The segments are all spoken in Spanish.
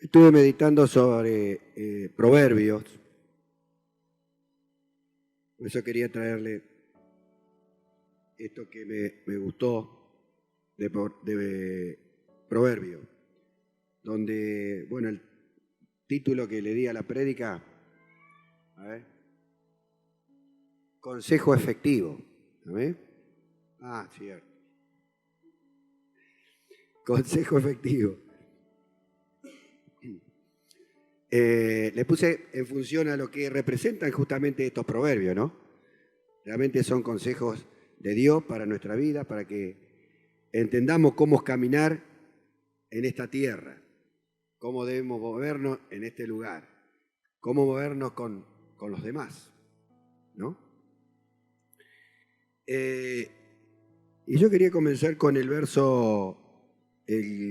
Estuve meditando sobre Proverbios, por eso quería traerle esto que me gustó de Proverbios, donde, bueno, el título que le di a la prédica, a ver, consejo efectivo, ¿a ver? Ah, cierto. Consejo efectivo. Le puse en función a lo que representan justamente estos proverbios, ¿no? Realmente son consejos de Dios para nuestra vida, para que entendamos cómo caminar en esta tierra, cómo debemos movernos en este lugar, cómo movernos con los demás, ¿no? Y yo quería comenzar con el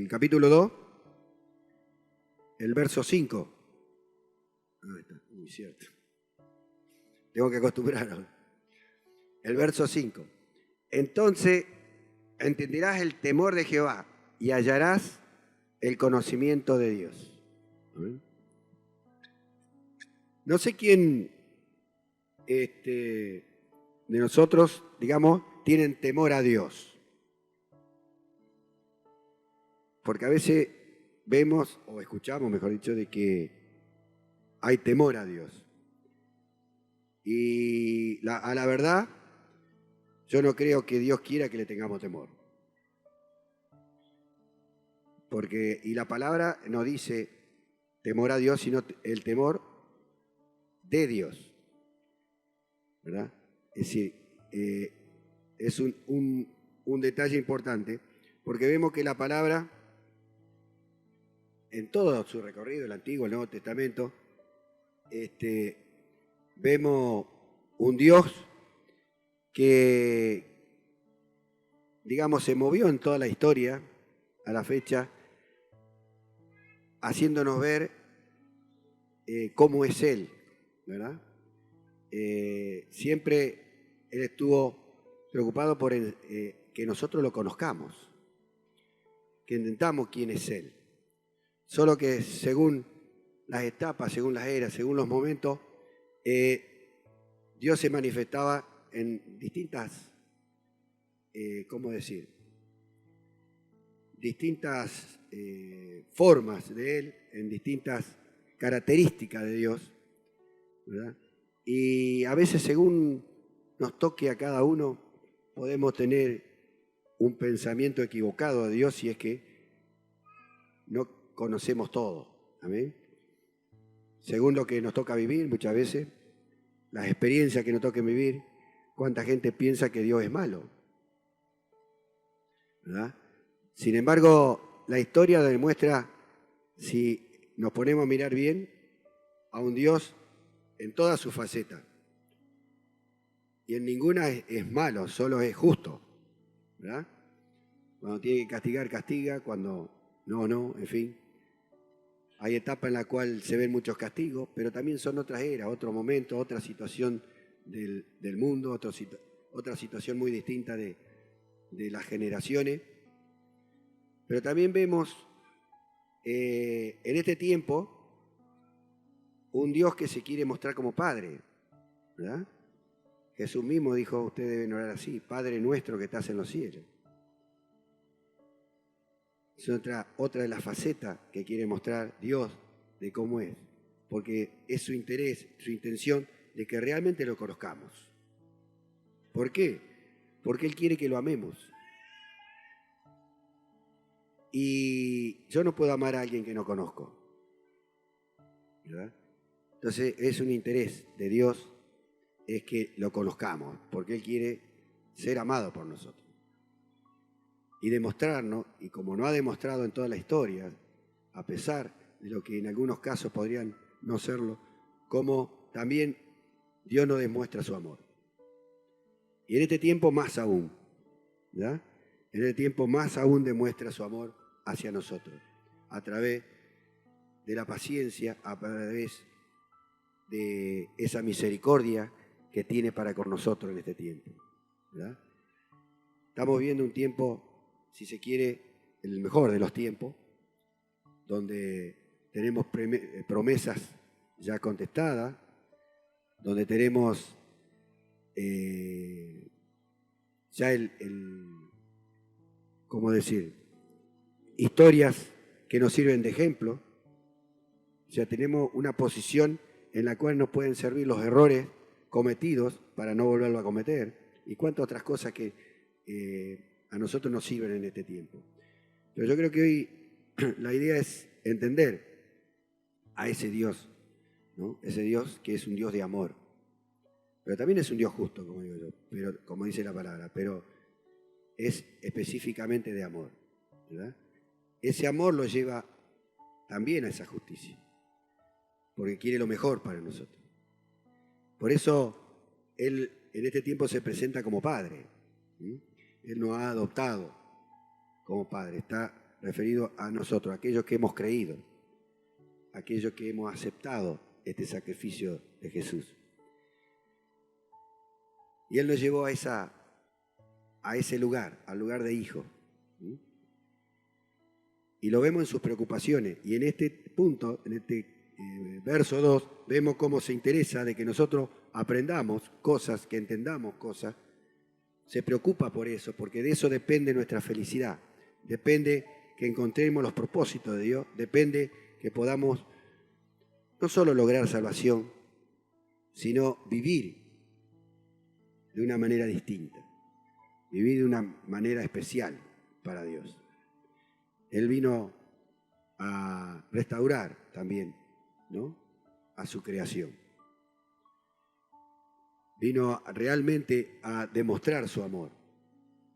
capítulo 2, el verso 5. Ah, está, muy cierto. Tengo que acostumbrarme. El verso 5. Entonces entenderás el temor de Jehová y hallarás el conocimiento de Dios. No sé quién de nosotros, digamos, tienen temor a Dios. Porque a veces vemos o escuchamos, mejor dicho, de que hay temor a Dios. Y a la verdad, yo no creo que Dios quiera que le tengamos temor. Y la palabra no dice temor a Dios, sino el temor de Dios, ¿verdad? Es decir, es un detalle importante, porque vemos que la palabra, en todo su recorrido, el Antiguo, el Nuevo Testamento, vemos un Dios que, digamos, se movió en toda la historia, a la fecha, haciéndonos ver cómo es Él, ¿verdad? Siempre Él estuvo preocupado por que nosotros lo conozcamos, que entendamos quién es Él. Solo que según las etapas, según las eras, según los momentos, Dios se manifestaba en distintas, ¿cómo decir? Distintas formas de Él, en distintas características de Dios, ¿verdad? Y a veces según nos toque a cada uno, podemos tener un pensamiento equivocado de Dios si es que no conocemos todo. Amén. Según lo que nos toca vivir muchas veces, las experiencias que nos toquen vivir, cuánta gente piensa que Dios es malo, ¿verdad? Sin embargo, la historia demuestra, si nos ponemos a mirar bien, a un Dios en todas sus facetas. Y en ninguna es malo, solo es justo, ¿verdad? Cuando tiene que castigar, castiga, cuando no, en fin. Hay etapas en las cuales se ven muchos castigos, pero también son otras eras, otro momento, otra situación del mundo, otra situación muy distinta de las generaciones. Pero también vemos en este tiempo un Dios que se quiere mostrar como Padre, ¿verdad? Jesús mismo dijo, ustedes deben orar así, Padre nuestro que estás en los cielos. Es otra de las facetas que quiere mostrar Dios de cómo es, porque es su interés, su intención de que realmente lo conozcamos. ¿Por qué? Porque Él quiere que lo amemos. Y yo no puedo amar a alguien que no conozco, ¿verdad? Entonces es un interés de Dios, es que lo conozcamos, porque Él quiere ser amado por nosotros. Y demostrarnos, y como no ha demostrado en toda la historia, a pesar de lo que en algunos casos podrían no serlo, como también Dios nos demuestra su amor. Y en este tiempo más aún, ¿verdad? En este tiempo más aún demuestra su amor hacia nosotros, a través de la paciencia, a través de esa misericordia que tiene para con nosotros en este tiempo, ¿verdad? Estamos viviendo un tiempo, si se quiere, el mejor de los tiempos, donde tenemos promesas ya contestadas, donde tenemos ya ¿cómo decir? Historias que nos sirven de ejemplo. O sea, tenemos una posición en la cual nos pueden servir los errores cometidos para no volverlo a cometer y cuántas otras cosas que a nosotros nos sirven en este tiempo. Pero yo creo que hoy la idea es entender a ese Dios, ¿no? Ese Dios que es un Dios de amor. Pero también es un Dios justo, como digo yo, pero, como dice la palabra, pero es específicamente de amor, ¿verdad? Ese amor lo lleva también a esa justicia, porque quiere lo mejor para nosotros. Por eso Él en este tiempo se presenta como Padre. Él nos ha adoptado como Padre. Está referido a nosotros, a aquellos que hemos creído, a aquellos que hemos aceptado este sacrificio de Jesús. Y Él nos llevó a ese lugar, al lugar de hijo. Y lo vemos en sus preocupaciones. Y en este punto, en este verso 2, vemos cómo se interesa de que nosotros aprendamos cosas, que entendamos cosas. Se preocupa por eso, porque de eso depende nuestra felicidad. Depende que encontremos los propósitos de Dios. Depende que podamos no solo lograr salvación, sino vivir de una manera distinta. Vivir de una manera especial para Dios. Él vino a restaurar también, ¿no?, a su creación. Vino realmente a demostrar su amor.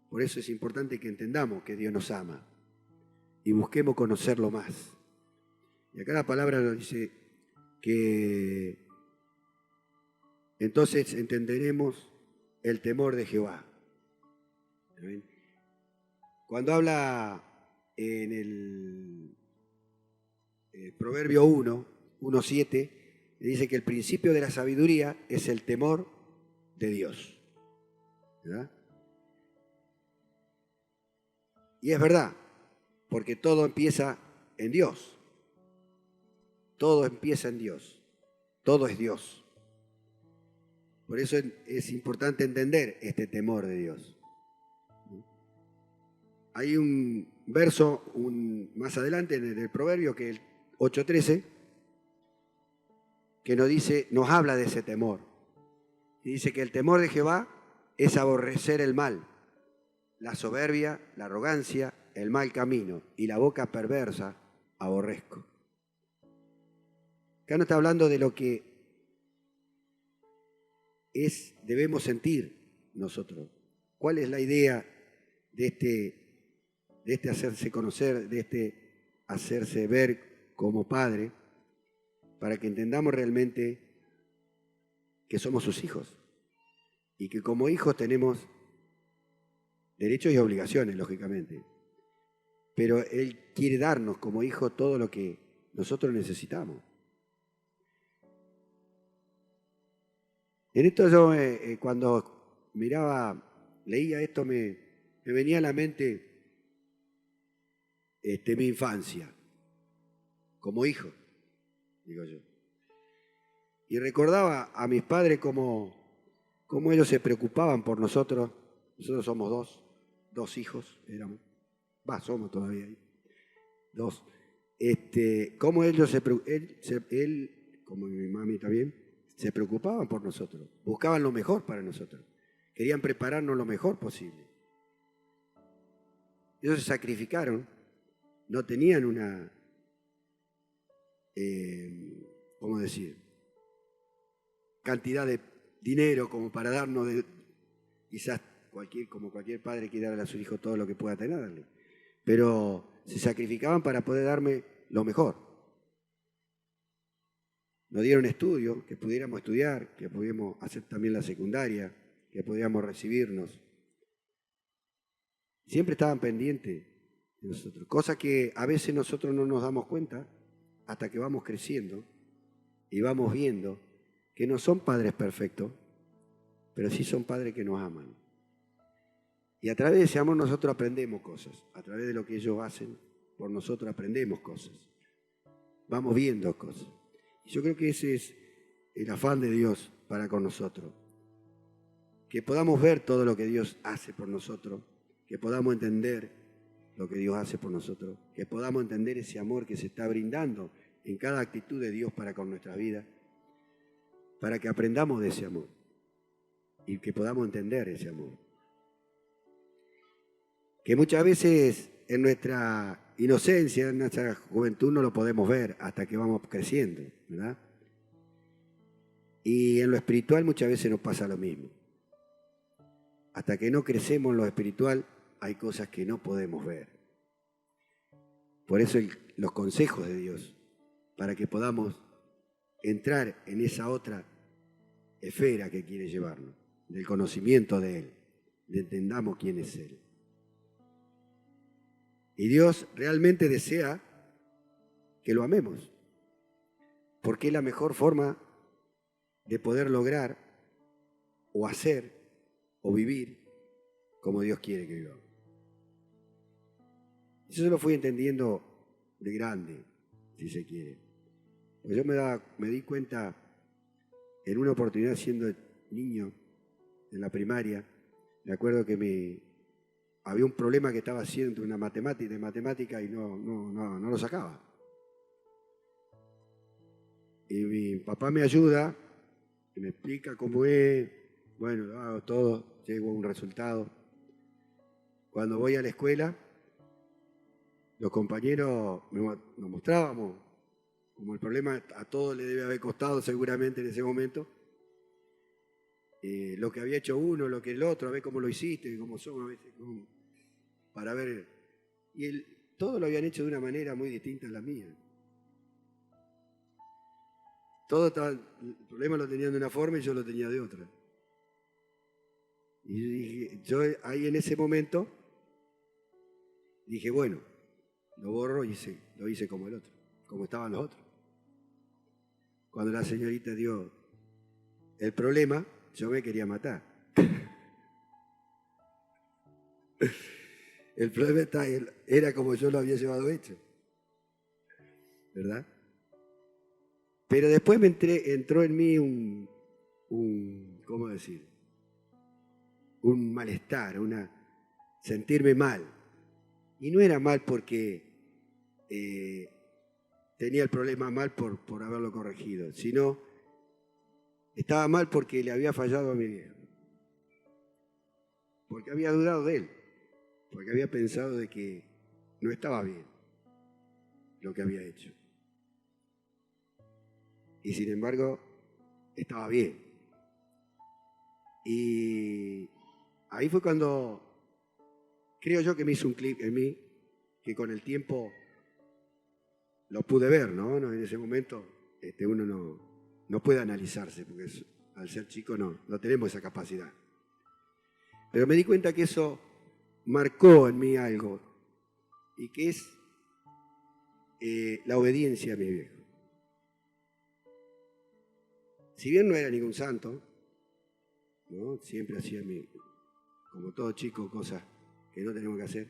Por eso es importante que entendamos que Dios nos ama y busquemos conocerlo más. Y acá la palabra nos dice que entonces entenderemos el temor de Jehová. ¿Ven? Cuando habla en el Proverbio 1:7, dice que el principio de la sabiduría es el temor de Dios. ¿Verdad? Y es verdad, porque todo empieza en Dios. Todo empieza en Dios. Todo es Dios. Por eso es importante entender este temor de Dios. Hay un verso más adelante en el Proverbio, que es el 8:13, que nos habla de ese temor. Y dice que el temor de Jehová es aborrecer el mal, la soberbia, la arrogancia, el mal camino y la boca perversa aborrezco. Acá no está hablando de lo que debemos sentir nosotros. ¿Cuál es la idea de este hacerse conocer, de este hacerse ver como Padre, para que entendamos realmente que somos sus hijos y que como hijos tenemos derechos y obligaciones, lógicamente, pero Él quiere darnos como hijos todo lo que nosotros necesitamos. En esto yo cuando leía esto me venía a la mente mi infancia, como hijo, digo yo. Y recordaba a mis padres cómo ellos se preocupaban por nosotros. Nosotros somos dos hijos, somos todavía ahí, dos. Cómo ellos él, como mi mami también, se preocupaban por nosotros, buscaban lo mejor para nosotros, querían prepararnos lo mejor posible. Ellos se sacrificaron, no tenían una, ¿cómo decir?, cantidad de dinero como para darnos, quizás como cualquier padre quiere darle a su hijo todo lo que pueda tenerle, pero se sacrificaban para poder darme lo mejor. Nos dieron estudio, que pudiéramos estudiar, que pudiéramos hacer también la secundaria, que pudiéramos recibirnos. Siempre estaban pendientes de nosotros, cosa que a veces nosotros no nos damos cuenta hasta que vamos creciendo y vamos viendo que no son padres perfectos, pero sí son padres que nos aman. Y a través de ese amor nosotros aprendemos cosas, a través de lo que ellos hacen, por nosotros aprendemos cosas. vamos viendo cosas. Y yo creo que ese es el afán de Dios para con nosotros. Que podamos ver todo lo que Dios hace por nosotros, que podamos entender lo que Dios hace por nosotros, que podamos entender ese amor que se está brindando en cada actitud de Dios para con nuestra vida, para que aprendamos de ese amor y que podamos entender ese amor. Que muchas veces en nuestra inocencia, en nuestra juventud no lo podemos ver hasta que vamos creciendo, ¿verdad? Y en lo espiritual muchas veces nos pasa lo mismo. Hasta que no crecemos en lo espiritual hay cosas que no podemos ver. Por eso los consejos de Dios, para que podamos entrar en esa otra esfera que quiere llevarnos, del conocimiento de Él, de entendamos quién es Él. Y Dios realmente desea que lo amemos, porque es la mejor forma de poder lograr o hacer o vivir como Dios quiere que vivamos. Eso lo fui entendiendo de grande, si se quiere. Pues yo me di cuenta en una oportunidad siendo niño en la primaria, me acuerdo que había un problema que estaba haciendo una matemática y no lo sacaba. Y mi papá me ayuda y me explica cómo es, bueno, lo hago todo, llego a un resultado. Cuando voy a la escuela, los compañeros nos mostrábamos, como el problema a todos le debe haber costado seguramente en ese momento, lo que había hecho uno, lo que el otro, a ver cómo lo hiciste, cómo somos a veces, para ver. Y todos lo habían hecho de una manera muy distinta a la mía. El problema lo tenían de una forma y yo lo tenía de otra. Y yo ahí en ese momento dije, bueno, lo borro y lo hice como el otro, como estaban los otros. Cuando la señorita dio el problema, yo me quería matar. El problema era como yo lo había llevado hecho, ¿verdad? Pero después entró en mí ¿cómo decir? Un malestar, sentirme mal. Y no era mal porque tenía el problema mal por haberlo corregido, sino estaba mal porque le había fallado a mi viejo. Porque había dudado de él, porque había pensado de que no estaba bien lo que había hecho. Y sin embargo, estaba bien. Y ahí fue cuando creo yo que me hizo un clic en mí, que con el tiempo lo pude ver, ¿no? En ese momento uno no puede analizarse, porque al ser chico no tenemos esa capacidad. Pero me di cuenta que eso marcó en mí algo, y que es la obediencia a mi viejo. Si bien no era ningún santo, ¿no? Siempre hacía, como todo chico, cosas que no tenemos que hacer.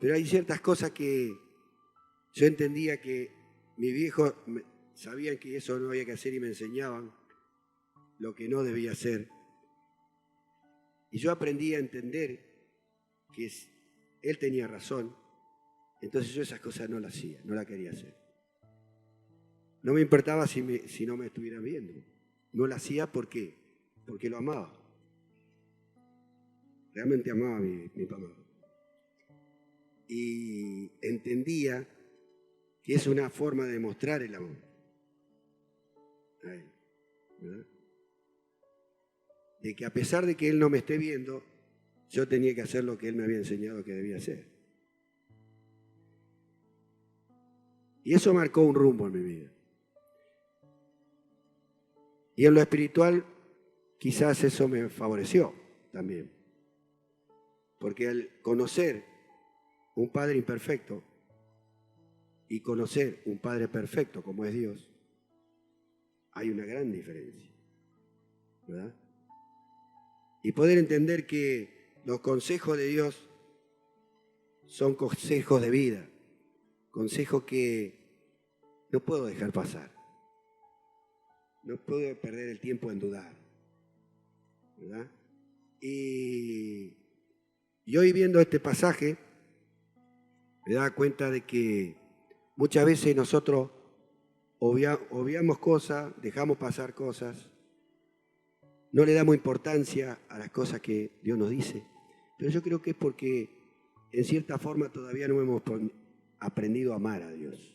Pero hay ciertas cosas que yo entendía que mi viejo sabían que eso no había que hacer y me enseñaban lo que no debía hacer. Y yo aprendí a entender que él tenía razón, entonces yo esas cosas no las hacía, no las quería hacer. No me importaba si no me estuvieran viendo. No las hacía porque lo amaba. Realmente amaba a mi papá. Y entendía que es una forma de demostrar el amor a él, ¿verdad? De que a pesar de que él no me esté viendo, yo tenía que hacer lo que él me había enseñado que debía hacer. Y eso marcó un rumbo en mi vida. Y en lo espiritual, quizás eso me favoreció también. Porque al conocer un Padre imperfecto y conocer un Padre perfecto como es Dios, hay una gran diferencia, ¿verdad? Y poder entender que los consejos de Dios son consejos de vida, consejos que no puedo dejar pasar. No puedo perder el tiempo en dudar, ¿verdad? Y hoy viendo este pasaje, me da cuenta de que muchas veces nosotros obviamos cosas, dejamos pasar cosas, no le damos importancia a las cosas que Dios nos dice. Pero yo creo que es porque en cierta forma todavía no hemos aprendido a amar a Dios.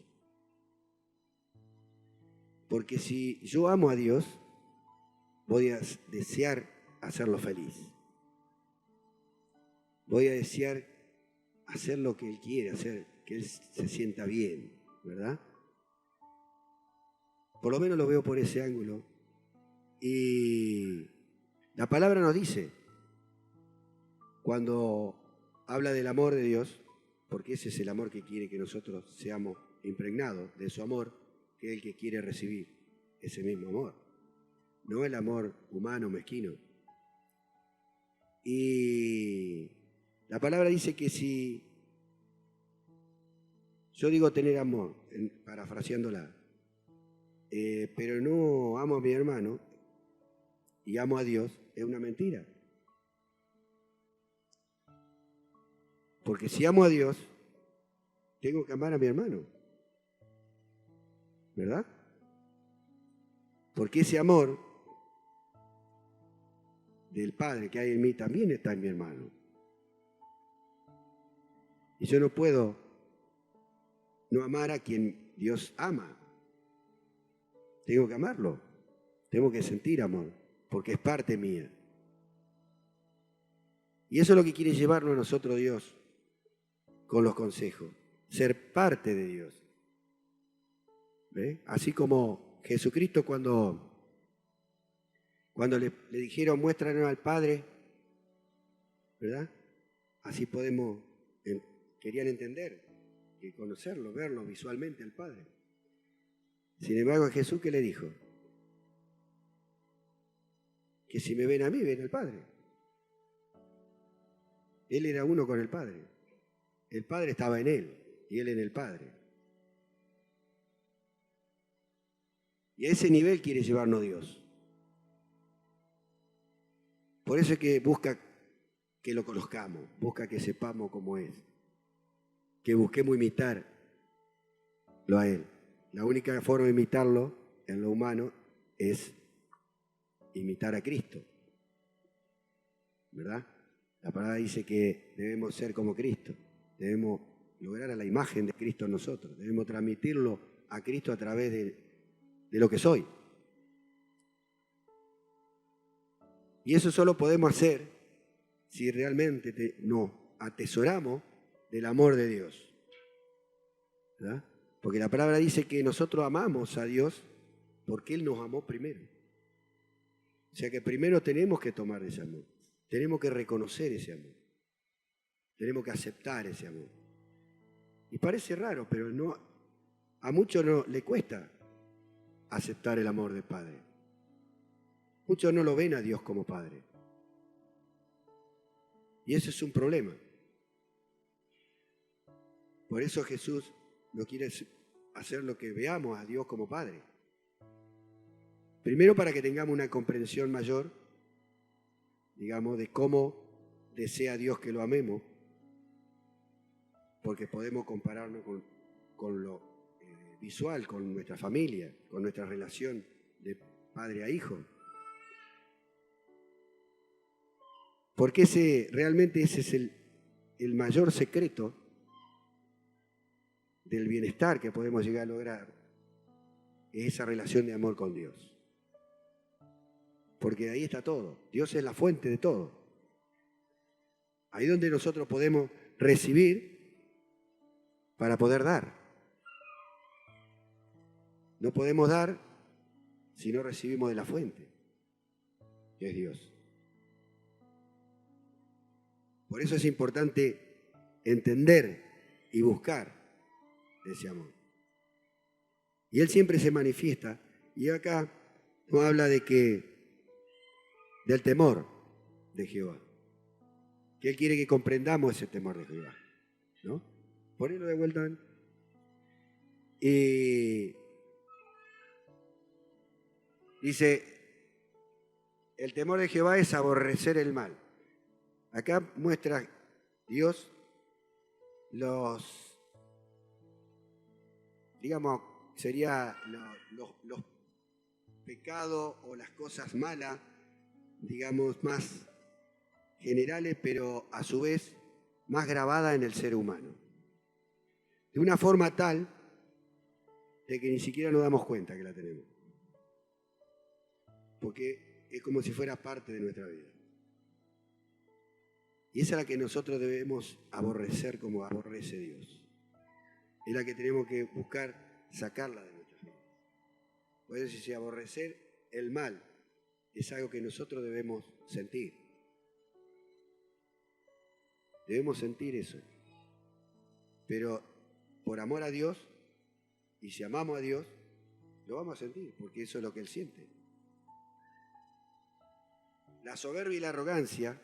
Porque si yo amo a Dios, voy a desear hacerlo feliz. Voy a desear hacer lo que Él quiere hacer, que Él se sienta bien, ¿verdad? Por lo menos lo veo por ese ángulo. Y la palabra nos dice, cuando habla del amor de Dios, porque ese es el amor que quiere que nosotros seamos impregnados de su amor, que es el que quiere recibir ese mismo amor, no el amor humano, mezquino. Y la palabra dice que si yo digo tener amor, parafraseándola, pero no amo a mi hermano y amo a Dios, es una mentira. Porque si amo a Dios, tengo que amar a mi hermano, ¿verdad? Porque ese amor del Padre que hay en mí también está en mi hermano. Y yo no puedo no amar a quien Dios ama. Tengo que amarlo, tengo que sentir amor, porque es parte mía. Y eso es lo que quiere llevarnos a nosotros Dios con los consejos, ser parte de Dios. ¿Ve? Así como Jesucristo cuando le dijeron muéstranos al Padre, ¿verdad? Así querían entender, que conocerlo, verlo visualmente al Padre. Sin embargo, a Jesús, ¿qué le dijo? Que si me ven a mí, ven al Padre. Él era uno con el Padre. El Padre estaba en él y él en el Padre. Y a ese nivel quiere llevarnos Dios. Por eso es que busca que lo conozcamos, busca que sepamos cómo es, que busquemos imitarlo a Él. La única forma de imitarlo en lo humano es imitar a Cristo, ¿verdad? La palabra dice que debemos ser como Cristo, debemos lograr a la imagen de Cristo en nosotros, debemos transmitirlo a Cristo a través de lo que soy. Y eso solo podemos hacer si realmente nos atesoramos del amor de Dios, ¿verdad? Porque la palabra dice que nosotros amamos a Dios porque Él nos amó primero. O sea que primero tenemos que tomar ese amor, tenemos que reconocer ese amor, tenemos que aceptar ese amor. Y parece raro, pero a muchos no le cuesta aceptar el amor del Padre. Muchos no lo ven a Dios como Padre. Y eso es un problema. Por eso Jesús no quiere hacer lo que veamos a Dios como Padre. Primero para que tengamos una comprensión mayor, digamos, de cómo desea Dios que lo amemos, porque podemos compararnos con lo visual, con nuestra familia, con nuestra relación de padre a hijo. Porque realmente ese es el mayor secreto del bienestar que podemos llegar a lograr, es esa relación de amor con Dios. Porque ahí está todo. Dios es la fuente de todo. Ahí donde nosotros podemos recibir para poder dar. No podemos dar si no recibimos de la fuente, que es Dios. Por eso es importante entender y buscar ese amor. Y Él siempre se manifiesta. Y acá nos habla del temor de Jehová. Que Él quiere que comprendamos ese temor de Jehová, ¿no? Ponelo de vuelta. Dice, el temor de Jehová es aborrecer el mal. Acá muestra Dios digamos, sería los pecados o las cosas malas, digamos, más generales, pero a su vez más grabadas en el ser humano. De una forma tal de que ni siquiera nos damos cuenta que la tenemos. Porque es como si fuera parte de nuestra vida. Y esa es la que nosotros debemos aborrecer como aborrece Dios. Es la que tenemos que buscar sacarla de nuestras vidas. Por eso si aborrecer el mal es algo que nosotros debemos sentir. Debemos sentir eso. Pero por amor a Dios, y si amamos a Dios, lo vamos a sentir, porque eso es lo que Él siente. La soberbia y la arrogancia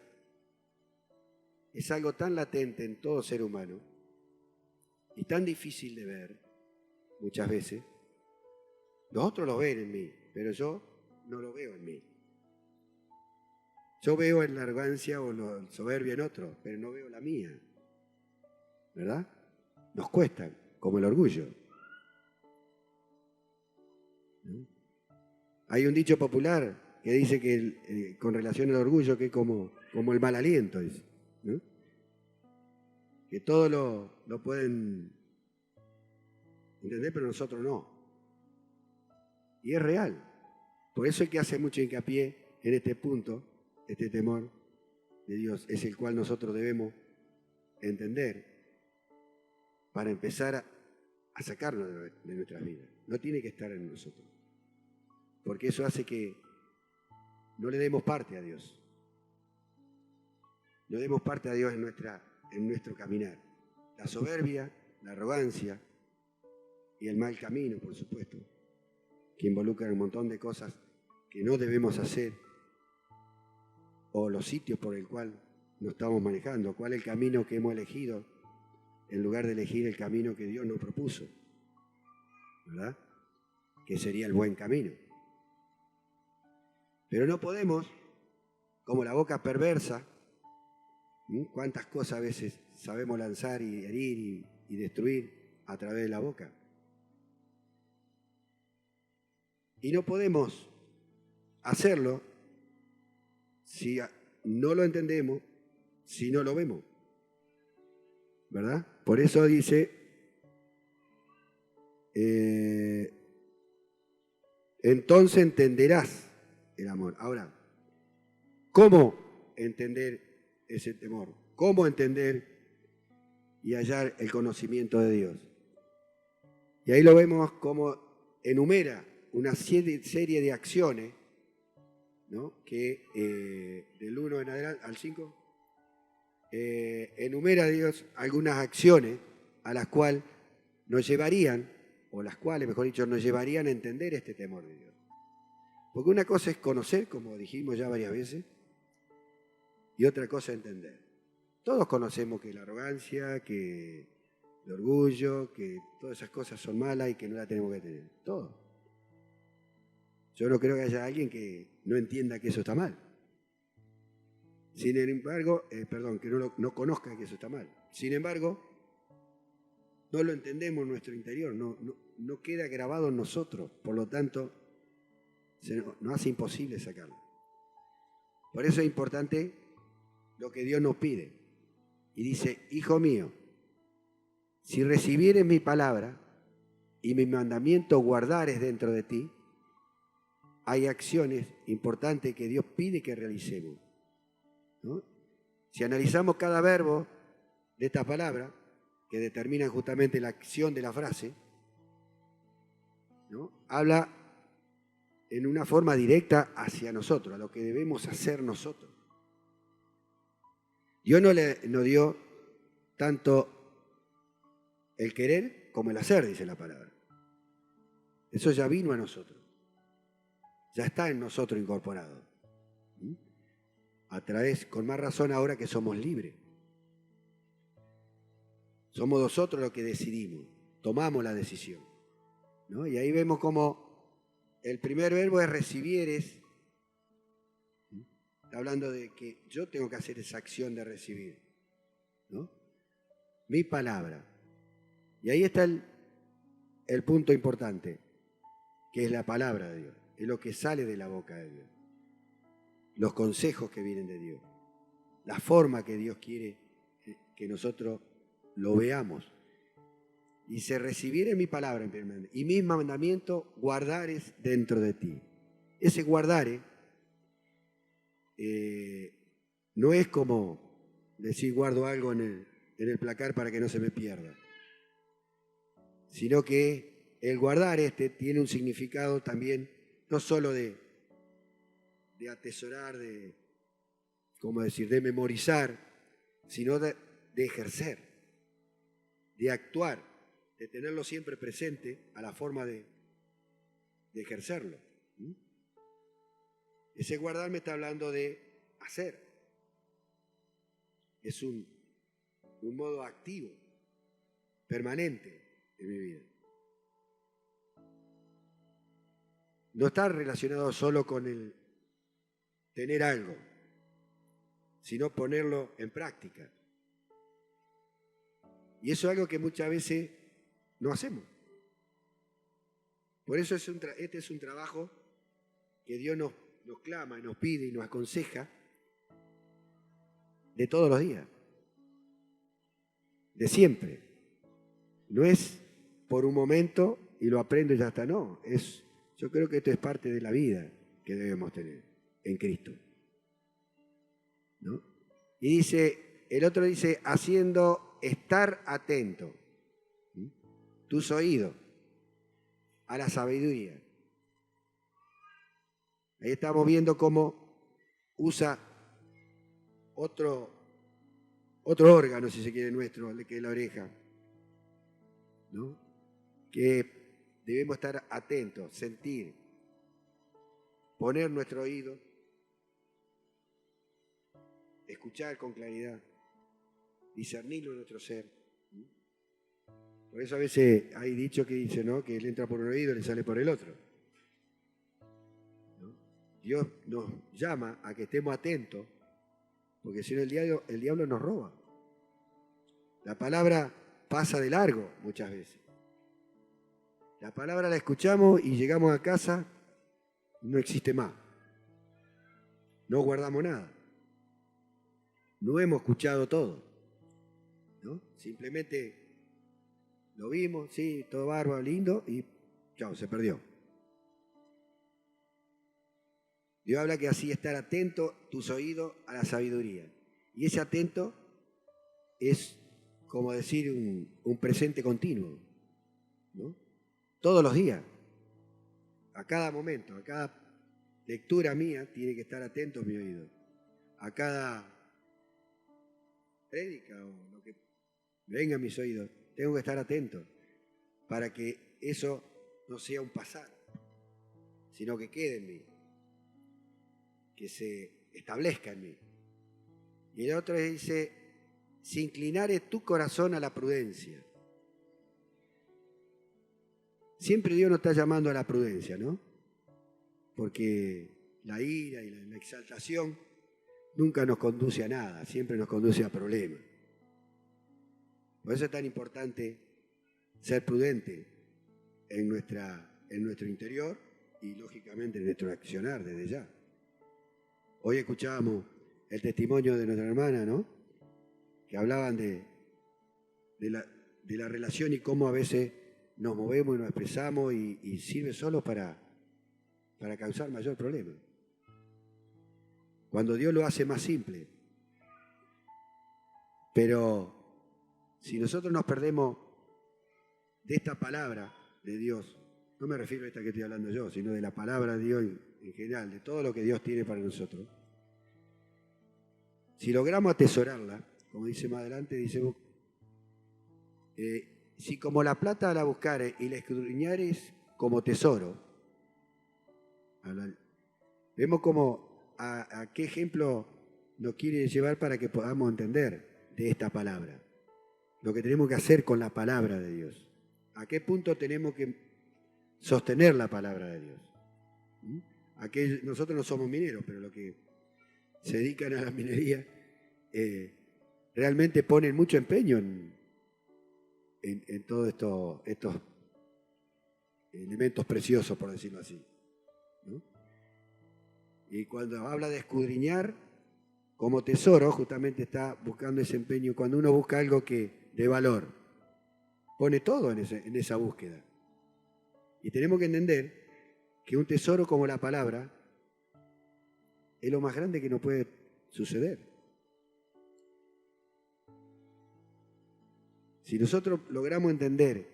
es algo tan latente en todo ser humano y tan difícil de ver muchas veces. Los otros lo ven en mí, pero yo no lo veo en mí. Yo veo en la arrogancia o la soberbia en otros, pero no veo la mía. ¿Verdad? Nos cuesta, como el orgullo. ¿No? Hay un dicho popular que dice que con relación al orgullo que es como el mal aliento, dice, ¿no? Que todos lo pueden entender, pero nosotros no. Y es real. Por eso es que hace mucho hincapié en este punto, este temor de Dios, es el cual nosotros debemos entender para empezar a sacarlo de nuestras vidas. No tiene que estar en nosotros. Porque eso hace que no le demos parte a Dios. No demos parte a Dios en nuestro caminar. La soberbia, la arrogancia y el mal camino, por supuesto, que involucran un montón de cosas que no debemos hacer, o los sitios por el cual nos estamos manejando, cuál es el camino que hemos elegido, en lugar de elegir el camino que Dios nos propuso, ¿verdad? Que sería el buen camino. Pero no podemos, como la boca perversa, cuántas cosas a veces sabemos lanzar y herir y destruir a través de la boca. Y no podemos hacerlo si no lo entendemos, si no lo vemos, ¿verdad? Por eso dice, entonces entenderás el amor. Ahora, ¿cómo entender ese temor? ¿Cómo entender y hallar el conocimiento de Dios? Y ahí lo vemos como enumera una serie de acciones, ¿no? Que del 1 en adelante al 5 enumera Dios algunas acciones a las cuales nos llevarían, o las cuales, mejor dicho, nos llevarían a entender este temor de Dios. Porque una cosa es conocer, como dijimos ya varias veces, y otra cosa es entender. Todos conocemos que la arrogancia, que el orgullo, que todas esas cosas son malas y que no las tenemos que tener. Todos. Yo no creo que haya alguien que no entienda que eso está mal. Sin embargo, que no conozca que eso está mal. Sin embargo, no lo entendemos en nuestro interior, no queda grabado en nosotros, por lo tanto, nos hace imposible sacarlo. Por eso es importante lo que Dios nos pide. Y dice, hijo mío, si recibieres mi palabra y mi mandamiento guardares dentro de ti, hay acciones importantes que Dios pide que realicemos, ¿no? Si analizamos cada verbo de esta palabra, que determina justamente la acción de la frase, ¿no? Habla en una forma directa hacia nosotros, a lo que debemos hacer nosotros. Dios nos dio tanto el querer como el hacer, dice la palabra. Eso ya vino a nosotros. Ya está en nosotros incorporado. A través, con más razón ahora que somos libres. Somos nosotros los que decidimos, tomamos la decisión, ¿no? Y ahí vemos cómo El primer verbo es recibieres. Está hablando de que yo tengo que hacer esa acción de recibir, ¿no? Mi palabra. Y ahí está el punto importante, que es la palabra de Dios. Es lo que sale de la boca de Dios. Los consejos que vienen de Dios. La forma que Dios quiere que nosotros lo veamos. Dice, recibiré mi palabra en primer lugar, y mis mandamientos guardares dentro de ti. Ese guardare no es como decir guardo algo en el placar para que no se me pierda, sino que el guardar tiene un significado también, no solo de atesorar, de memorizar, sino de ejercer, de actuar, de tenerlo siempre presente a la forma de ejercerlo. Ese guardar me está hablando de hacer. Es un modo activo, permanente de mi vida. No está relacionado solo con el tener algo, sino ponerlo en práctica. Y eso es algo que muchas veces no hacemos. Por eso este es un trabajo que Dios nos clama y nos pide y nos aconseja de todos los días, de siempre. No es por un momento y lo aprendo y ya está, no. Yo creo que esto es parte de la vida que debemos tener en Cristo, ¿no? Y dice, el otro dice, haciendo estar atento tus oídos a la sabiduría. Ahí estamos viendo cómo usa otro órgano, si se quiere, nuestro, que es la oreja, ¿no? Que debemos estar atentos, sentir, poner nuestro oído, escuchar con claridad, discernirlo en nuestro ser. Por eso a veces hay dicho que dice, ¿no?, que él entra por un oído y le sale por el otro, ¿no? Dios nos llama a que estemos atentos, porque si no el diablo nos roba. La palabra pasa de largo muchas veces. La palabra la escuchamos y llegamos a casa, no existe más. No guardamos nada. No hemos escuchado todo, ¿no? Simplemente lo vimos, sí, todo bárbaro, lindo, y chao, se perdió. Dios habla que así estar atento tus oídos a la sabiduría. Y ese atento es como decir un presente continuo, ¿no? Todos los días, a cada momento, a cada lectura mía, tiene que estar atento mi oído. A cada prédica o lo que venga a mis oídos, tengo que estar atento para que eso no sea un pasar, sino que quede en mí, que se establezca en mí. Y el otro dice, si inclinares tu corazón a la prudencia. Siempre Dios nos está llamando a la prudencia, ¿no? Porque la ira y la exaltación nunca nos conduce a nada, siempre nos conduce a problemas. Por eso es tan importante ser prudente en nuestro interior y lógicamente en nuestro accionar desde ya. Hoy escuchábamos el testimonio de nuestra hermana, ¿no?, que hablaban de la relación y cómo a veces nos movemos y nos expresamos y sirve solo para causar mayor problema. Cuando Dios lo hace más simple. Pero si nosotros nos perdemos de esta palabra de Dios, no me refiero a esta que estoy hablando yo, sino de la palabra de Dios en general, de todo lo que Dios tiene para nosotros. Si logramos atesorarla, como dice más adelante, dice, si como la plata la buscares y la escudriñares como tesoro. Vemos como a qué ejemplo nos quiere llevar para que podamos entender de esta palabra. Lo que tenemos que hacer con la palabra de Dios. ¿A qué punto tenemos que sostener la palabra de Dios? ¿Mm? Nosotros no somos mineros, pero los que se dedican a la minería realmente ponen mucho empeño en todos estos elementos preciosos, por decirlo así, ¿no? Y cuando habla de escudriñar como tesoro, justamente está buscando ese empeño. Cuando uno busca algo de valor, pone todo en esa búsqueda. Y tenemos que entender que un tesoro como la palabra es lo más grande que nos puede suceder. Si nosotros logramos entender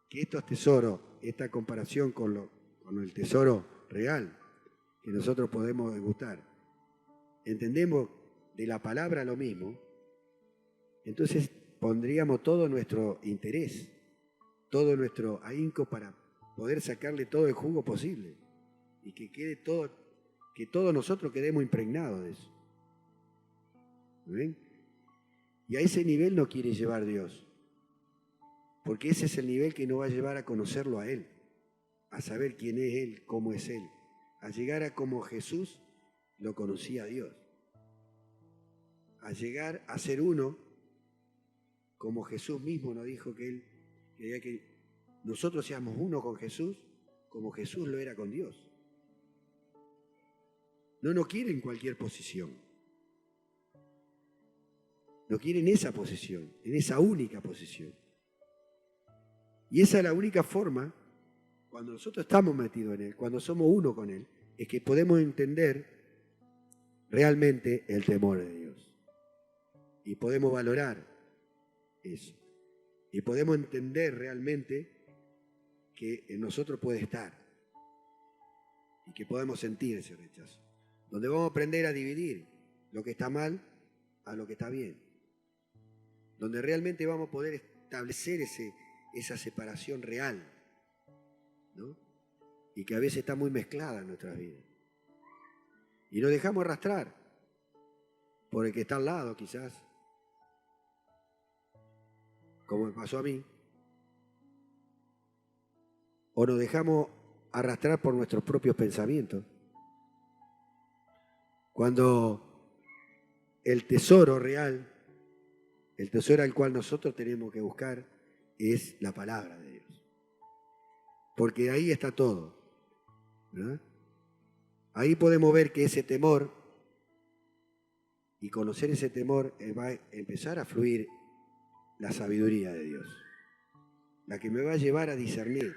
que estos tesoros, esta comparación con el tesoro real que nosotros podemos degustar, entendemos de la palabra lo mismo, entonces pondríamos todo nuestro interés, todo nuestro ahínco para poder sacarle todo el jugo posible y que quede todo, que todos nosotros quedemos impregnados de eso. ¿Ven? Y a ese nivel nos quiere llevar Dios, porque ese es el nivel que nos va a llevar a conocerlo a Él, a saber quién es Él, cómo es Él, a llegar a como Jesús lo conocía a Dios, a llegar a ser uno como Jesús mismo nos dijo que Él quería que nosotros seamos uno con Jesús como Jesús lo era con Dios. No nos quiere en cualquier posición, nos quiere en esa posición, en esa única posición. Y esa es la única forma, cuando nosotros estamos metidos en Él, cuando somos uno con Él, es que podemos entender realmente el temor de Dios. Y podemos valorar eso. Y podemos entender realmente que en nosotros puede estar. Y que podemos sentir ese rechazo. Donde vamos a aprender a dividir lo que está mal a lo que está bien. Donde realmente vamos a poder establecer esa separación real, ¿no? Y que a veces está muy mezclada en nuestras vidas. Y nos dejamos arrastrar por el que está al lado, quizás, como me pasó a mí, o nos dejamos arrastrar por nuestros propios pensamientos. Cuando el tesoro real, el tesoro al cual nosotros tenemos que buscar, es la palabra de Dios. Porque ahí está todo, ¿verdad? Ahí podemos ver que ese temor, y conocer ese temor, va a empezar a fluir la sabiduría de Dios, la que me va a llevar a discernir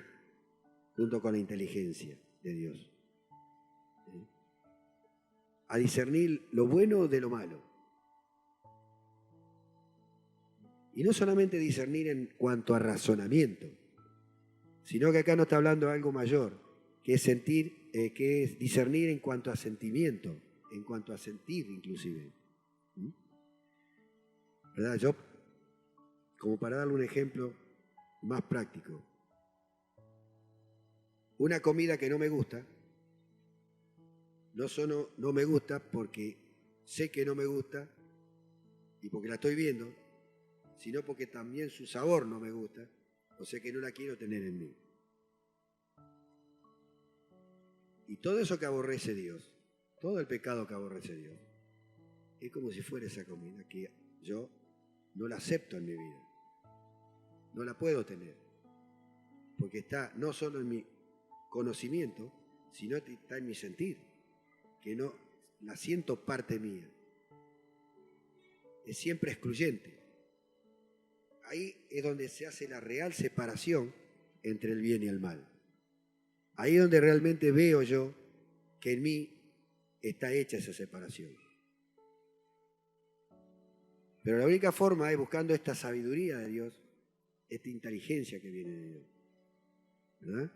junto con la inteligencia de Dios, a discernir lo bueno de lo malo. Y no solamente discernir en cuanto a razonamiento, sino que acá nos está hablando de algo mayor, que es sentir, que es discernir en cuanto a sentimiento, en cuanto a sentir inclusive. ¿Verdad? Yo, como para darle un ejemplo más práctico, una comida que no me gusta, no solo no me gusta porque sé que no me gusta y porque la estoy viendo, sino porque también su sabor no me gusta, o sea que no la quiero tener en mí. Y todo eso que aborrece Dios, todo el pecado que aborrece Dios, es como si fuera esa comida que yo no la acepto en mi vida. No la puedo tener, porque está no solo en mi conocimiento, sino está en mi sentir, que no la siento parte mía. Es siempre excluyente. Ahí es donde se hace la real separación entre el bien y el mal. Ahí es donde realmente veo yo que en mí está hecha esa separación. Pero la única forma es buscando esta sabiduría de Dios, esta inteligencia que viene de Dios, ¿verdad?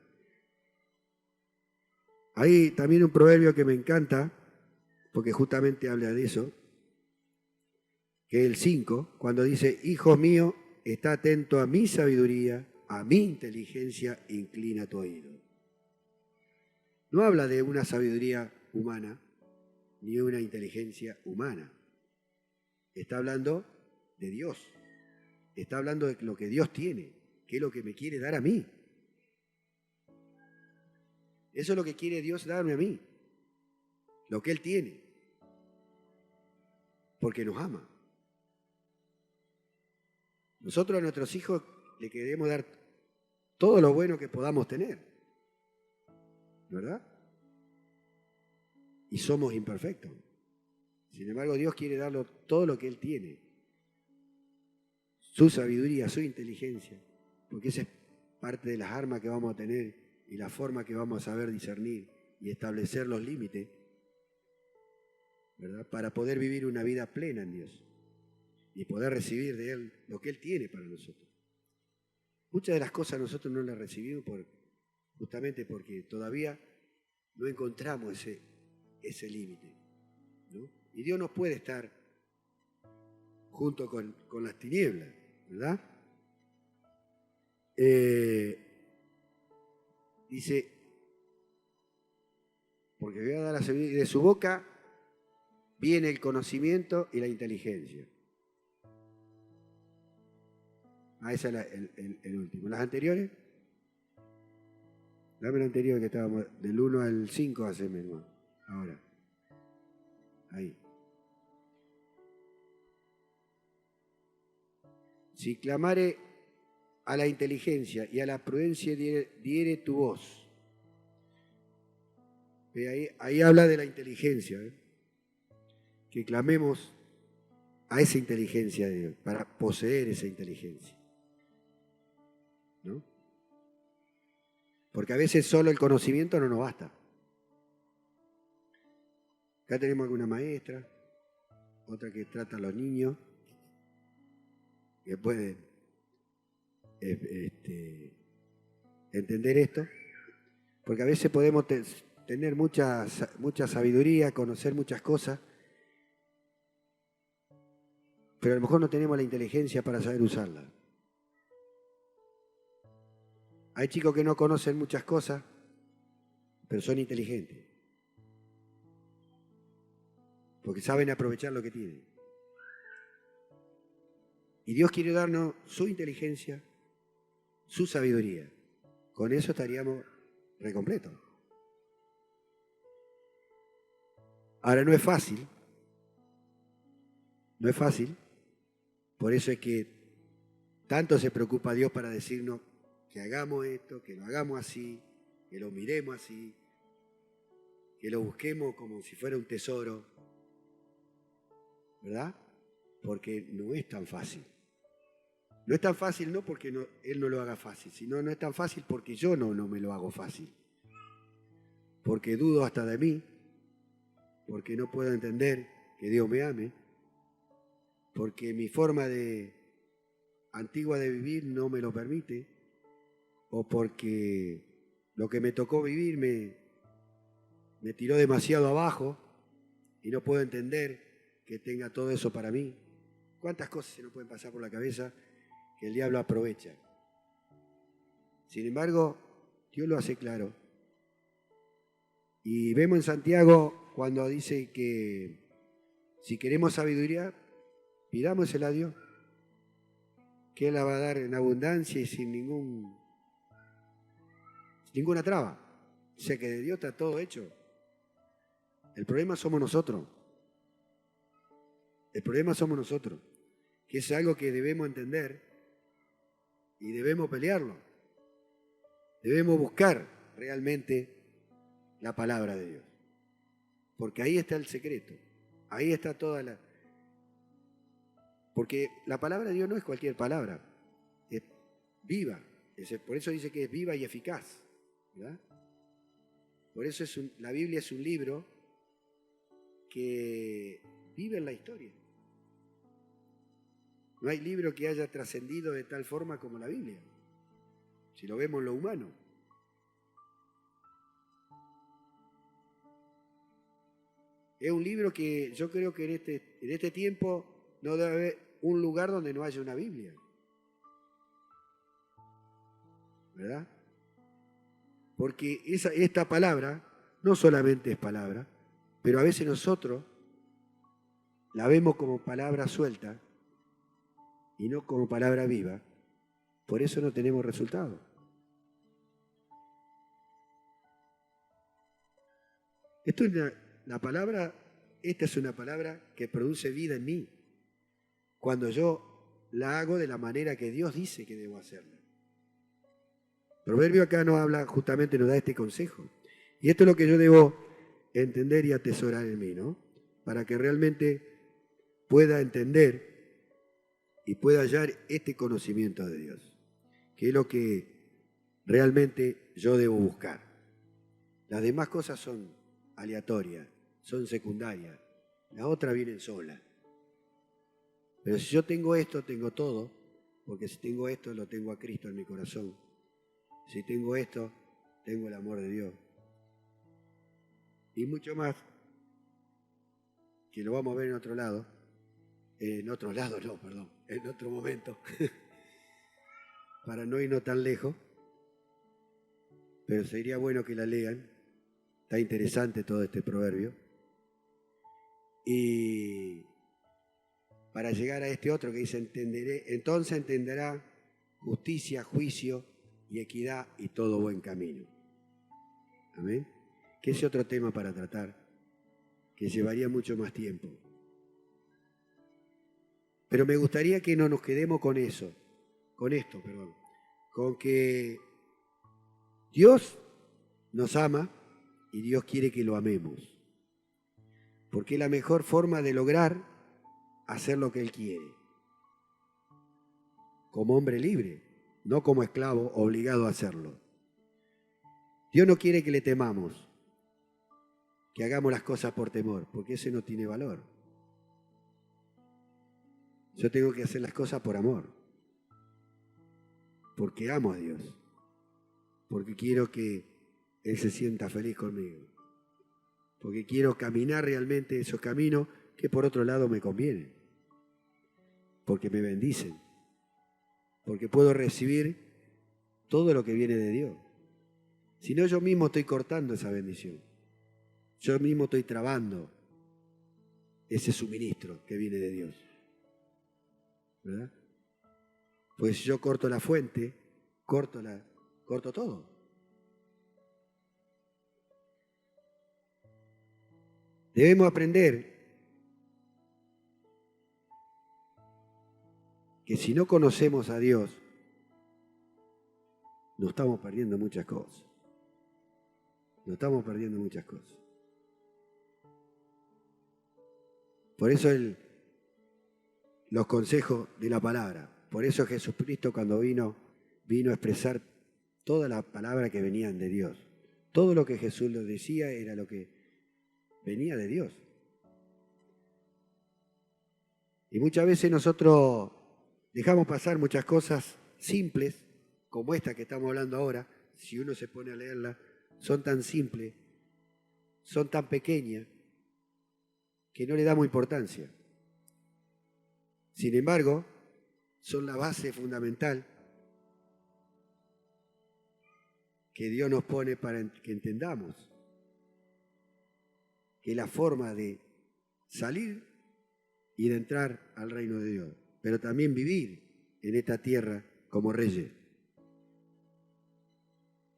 Hay también un proverbio que me encanta, porque justamente habla de eso, que es el 5, cuando dice: hijo mío, está atento a mi sabiduría, a mi inteligencia, inclina tu oído. No habla de una sabiduría humana, ni una inteligencia humana. Está hablando de Dios. Está hablando de lo que Dios tiene, que es lo que me quiere dar a mí. Eso es lo que quiere Dios darme a mí, lo que Él tiene, porque nos ama. Nosotros a nuestros hijos le queremos dar todo lo bueno que podamos tener, ¿verdad? Y somos imperfectos. Sin embargo, Dios quiere darle todo lo que Él tiene, su sabiduría, su inteligencia, porque esa es parte de las armas que vamos a tener y la forma que vamos a saber discernir y establecer los límites, ¿verdad? Para poder vivir una vida plena en Dios y poder recibir de Él lo que Él tiene para nosotros. Muchas de las cosas nosotros no las recibimos justamente porque todavía no encontramos ese límite, ¿no? Y Dios no puede estar junto con las tinieblas, ¿verdad? Dice, porque voy a dar la sabiduría, de su boca viene el conocimiento y la inteligencia. Ese es el último. ¿Las anteriores? Dame la anterior que estábamos, del 1 al 5 hace menos. Ahora. Ahí. Si clamare a la inteligencia y a la prudencia diere tu voz. Ahí habla de la inteligencia, ¿eh? Que clamemos a esa inteligencia de Dios, para poseer esa inteligencia, ¿no? Porque a veces solo el conocimiento no nos basta. Acá tenemos alguna maestra, otra que trata a los niños, que pueden entender esto, porque a veces podemos tener mucha sabiduría, conocer muchas cosas, pero a lo mejor no tenemos la inteligencia para saber usarla. Hay chicos que no conocen muchas cosas, pero son inteligentes, porque saben aprovechar lo que tienen. Y Dios quiere darnos su inteligencia, su sabiduría. Con eso estaríamos recompletos. Ahora no es fácil, por eso es que tanto se preocupa Dios para decirnos que hagamos esto, que lo hagamos así, que lo miremos así, que lo busquemos como si fuera un tesoro, ¿verdad? Porque no es tan fácil. No es tan fácil no porque Él no lo haga fácil, sino no es tan fácil porque yo no me lo hago fácil. Porque dudo hasta de mí, porque no puedo entender que Dios me ame, porque mi forma antigua de vivir no me lo permite, o porque lo que me tocó vivir me tiró demasiado abajo y no puedo entender que tenga todo eso para mí. ¿Cuántas cosas se nos pueden pasar por la cabeza que el diablo aprovecha? Sin embargo, Dios lo hace claro. Y vemos en Santiago cuando dice que si queremos sabiduría, pidámosela a Dios, que Él la va a dar en abundancia y sin ninguna traba. O sea que de Dios está todo hecho. El problema somos nosotros. El problema somos nosotros, que es algo que debemos entender y debemos pelearlo. Debemos buscar realmente la palabra de Dios. Porque ahí está el secreto. Ahí está toda la... Porque la palabra de Dios no es cualquier palabra. Es viva. Por eso dice que es viva y eficaz, ¿verdad? Por eso la Biblia es un libro que vive en la historia. No hay libro que haya trascendido de tal forma como la Biblia, si lo vemos en lo humano. Es un libro que yo creo que en este tiempo no debe haber un lugar donde no haya una Biblia, ¿verdad? Porque esta palabra no solamente es palabra, pero a veces nosotros la vemos como palabra suelta y no como palabra viva. Por eso no tenemos resultados. La palabra, esta es una palabra que produce vida en mí, cuando yo la hago de la manera que Dios dice que debo hacerla. Proverbio acá nos habla, justamente nos da este consejo. Y esto es lo que yo debo entender y atesorar en mí, ¿no? Para que realmente pueda entender y pueda hallar este conocimiento de Dios, que es lo que realmente yo debo buscar. Las demás cosas son aleatorias, son secundarias, las otras vienen solas. Pero si yo tengo esto, tengo todo, porque si tengo esto, lo tengo a Cristo en mi corazón. Si tengo esto, tengo el amor de Dios. Y mucho más, que lo vamos a ver en otro lado, en otro momento, para no irnos tan lejos, pero sería bueno que la lean, está interesante todo este proverbio, y para llegar a este otro que dice, entonces entenderá justicia, juicio y equidad y todo buen camino. Amén. Que es otro tema para tratar, que llevaría mucho más tiempo. Pero me gustaría que no nos quedemos con eso, con que Dios nos ama y Dios quiere que lo amemos. Porque es la mejor forma de lograr hacer lo que Él quiere. Como hombre libre, no como esclavo obligado a hacerlo. Dios no quiere que le temamos, que hagamos las cosas por temor, porque ese no tiene valor. Yo tengo que hacer las cosas por amor, porque amo a Dios, porque quiero que Él se sienta feliz conmigo, porque quiero caminar realmente esos caminos que por otro lado me convienen, porque me bendicen, porque puedo recibir todo lo que viene de Dios. Si no, yo mismo estoy cortando esa bendición, yo mismo estoy trabando ese suministro que viene de Dios, ¿verdad? Pues si yo corto la fuente, corto todo. Debemos aprender que si no conocemos a Dios, nos estamos perdiendo muchas cosas. Por eso los consejos de la palabra. Por eso Jesucristo cuando vino a expresar toda la palabra que venían de Dios. Todo lo que Jesús nos decía era lo que venía de Dios. Y muchas veces nosotros dejamos pasar muchas cosas simples, como esta que estamos hablando ahora, si uno se pone a leerla, son tan simples, son tan pequeñas, que no le damos importancia. Sin embargo, son la base fundamental que Dios nos pone para que entendamos que es la forma de salir y de entrar al reino de Dios, pero también vivir en esta tierra como reyes.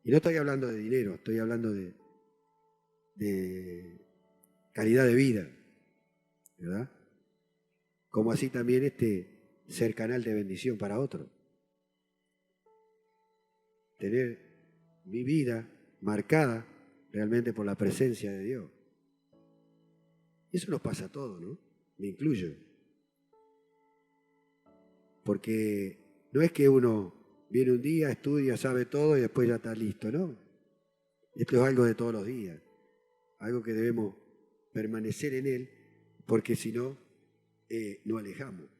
Y no estoy hablando de dinero, estoy hablando de calidad de vida, ¿verdad? Como así también ser canal de bendición para otros. Tener mi vida marcada realmente por la presencia de Dios. Eso nos pasa a todos, ¿no? Me incluyo. Porque no es que uno viene un día, estudia, sabe todo y después ya está listo, ¿no? Esto es algo de todos los días, algo que debemos permanecer en él, porque si no, nos alejamos.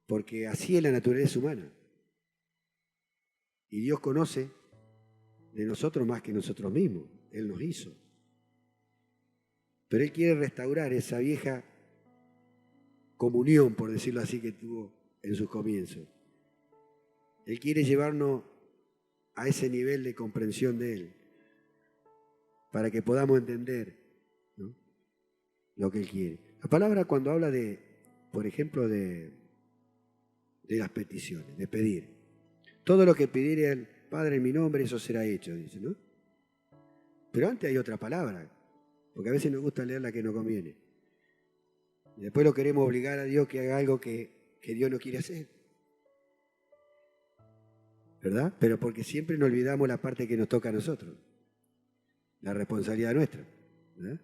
Porque así es la naturaleza humana. Y Dios conoce de nosotros más que nosotros mismos. Él nos hizo. Pero Él quiere restaurar esa vieja comunión, por decirlo así, que tuvo en sus comienzos. Él quiere llevarnos a ese nivel de comprensión de Él, para que podamos entender, ¿no?, lo que Él quiere. La palabra cuando habla por ejemplo, de las peticiones, de pedir. Todo lo que pidiere al Padre en mi nombre, eso será hecho, dice, ¿no? Pero antes hay otra palabra, porque a veces nos gusta leer la que nos conviene. Y después lo queremos obligar a Dios que haga algo que Dios no quiere hacer. ¿Verdad? Pero porque siempre nos olvidamos la parte que nos toca a nosotros. La responsabilidad nuestra. ¿Verdad?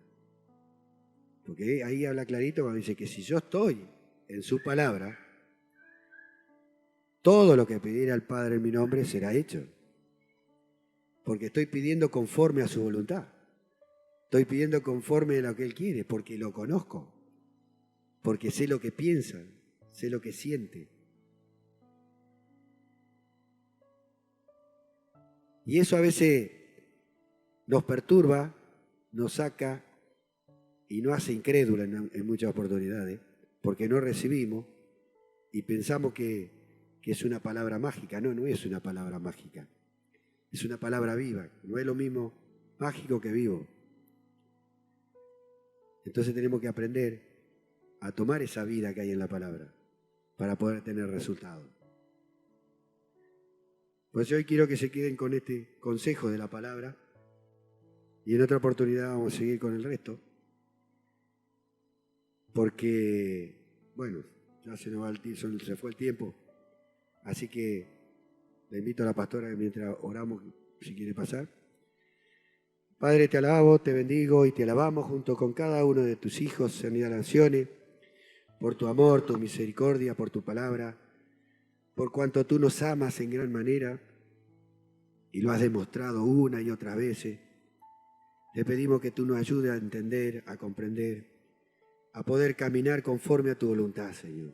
Porque ahí habla clarito cuando dice que si yo estoy en su palabra, todo lo que pidiera el Padre en mi nombre será hecho. Porque estoy pidiendo conforme a su voluntad. Estoy pidiendo conforme a lo que Él quiere, porque lo conozco. Porque sé lo que piensa, sé lo que siente. Y eso a veces nos perturba, nos saca y nos hace incrédulos en muchas oportunidades, porque no recibimos y pensamos que es una palabra mágica. No, no es una palabra mágica. Es una palabra viva. No es lo mismo mágico que vivo. Entonces tenemos que aprender a tomar esa vida que hay en la palabra para poder tener resultados. Pues hoy quiero que se queden con este consejo de la palabra y en otra oportunidad vamos a seguir con el resto. Porque, bueno, ya se fue el tiempo. Así que le invito a la pastora que mientras oramos, si quiere pasar. Padre, te alabo, te bendigo y te alabamos junto con cada uno de tus hijos, Sanidad Naciones, por tu amor, tu misericordia, por tu palabra, por cuanto tú nos amas en gran manera y lo has demostrado una y otras veces. Te pedimos que tú nos ayudes a entender, a comprender, a poder caminar conforme a tu voluntad, Señor.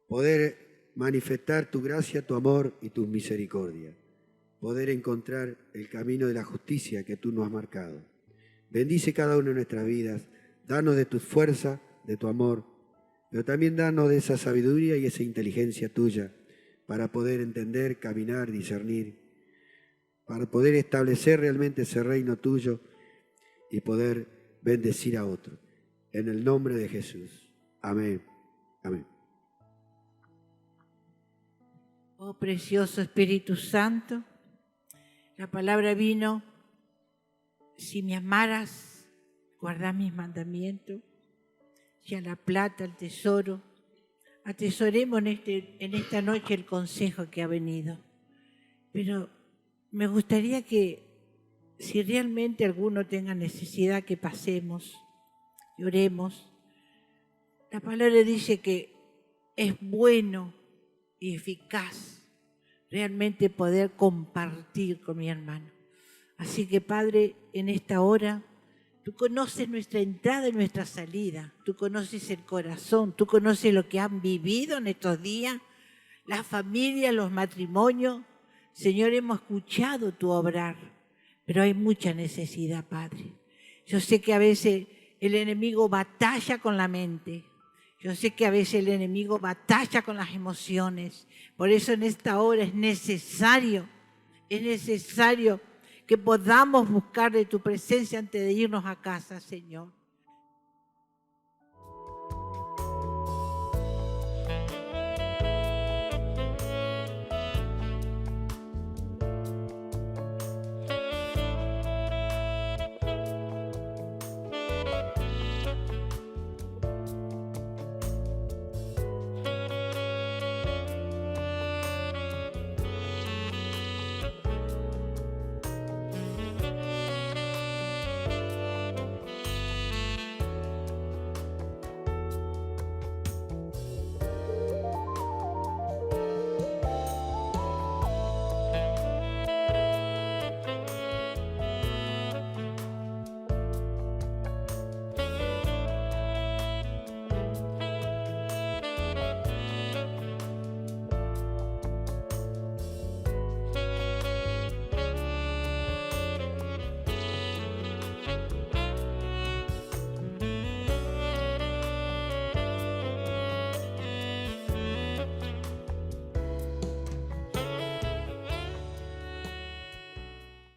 Poder manifestar tu gracia, tu amor y tu misericordia. Poder encontrar el camino de la justicia que tú nos has marcado. Bendice cada una de nuestras vidas. Danos de tu fuerza, de tu amor, pero también danos de esa sabiduría y esa inteligencia tuya para poder entender, caminar, discernir, para poder establecer realmente ese reino tuyo y poder bendecir a otros. En el nombre de Jesús. Amén. Amén. Oh precioso Espíritu Santo, la palabra vino: si me amaras, guarda mis mandamientos, y a la plata, al tesoro. Atesoremos en esta noche el consejo que ha venido. Pero me gustaría que, si realmente alguno tenga necesidad, que pasemos y oremos. La palabra dice que es bueno y eficaz realmente poder compartir con mi hermano. Así que, Padre, en esta hora, tú conoces nuestra entrada y nuestra salida. Tú conoces el corazón, tú conoces lo que han vivido en estos días, las familias, los matrimonios. Señor, hemos escuchado tu obrar, pero hay mucha necesidad, Padre. Yo sé que a veces el enemigo batalla con la mente. Yo sé que a veces el enemigo batalla con las emociones. Por eso en esta hora es necesario que podamos buscar de tu presencia antes de irnos a casa, Señor.